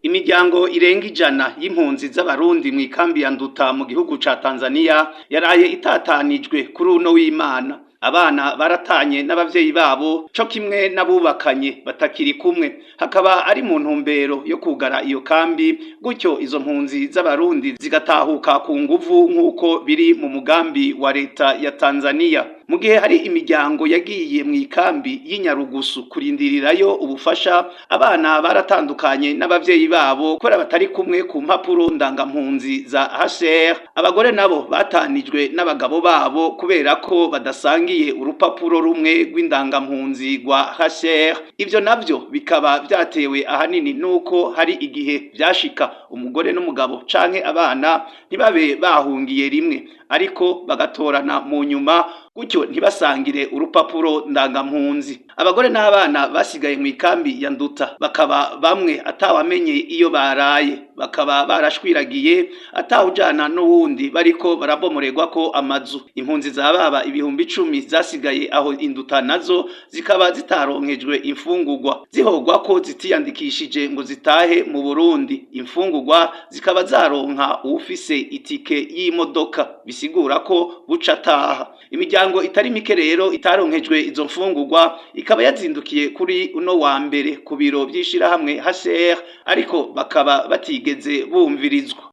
Imiryango irenga 100 y'impunzi z'abarundi mw'ikambi ya Nduta mu gihugu ca Tanzania yaraye itatanijwe kuri uno w'Imana. Abana baratanye n'abavyeyi babo co kimwe n'abubakanye batakiri kumwe, hakaba ari mu ntumbero yo kugara iyo kambi, gutyo izo mpunzi z'abarundi zigatahuka ku nguvu nk'uko biri mu mugambi wa leta ya Tanzania. Mu gihe hari imiryango yagiye mw'ikambi y'Inyarugusu kurindirirayo ubufasha, abana baratandukanye n'abavyeyi babo kubera batari kumwe ku mpapuro ndangampunzi za HCR. Abagore nabo batanijwe n'abagabo babo kubera ko badasangiye urupapuro rumwe rw'indangampunzi rwa HCR. Ivyo navyo bikaba vyatewe ahanini nuko hari igihe vyashika umugore n'umugabo canke abana ntibabe bahungiye rimwe, ariko bagatorana mu nyuma, gutyo ntibasangire urupapuro ndangampunzi. Abagore n'abana basigaye mw'ikambi ya Nduta bakaba bamwe atawamenye iyo baraye, bakaba barashwiragiye atawujana n'uwundi, bariko barabomorerwa ko amazu. Impunzi za baba ibihumbi 10 zasigaye aho Induta nazo zikaba zitaronkejwe imfungurwa, zihogwa ko zitiyandikishije ngo zitahe mu Burundi. Imfungurwa zikaba zaronka uwufise itike y'imodoka, bisigura ko buca ataha. Imiryango itari mike rero itaronkejwe izo mfungurwa ikaba yazindukiye kuri uno wa mbere ku biro vy'ishirahamwe HCR, ariko bakaba batigeze bumvirizwa.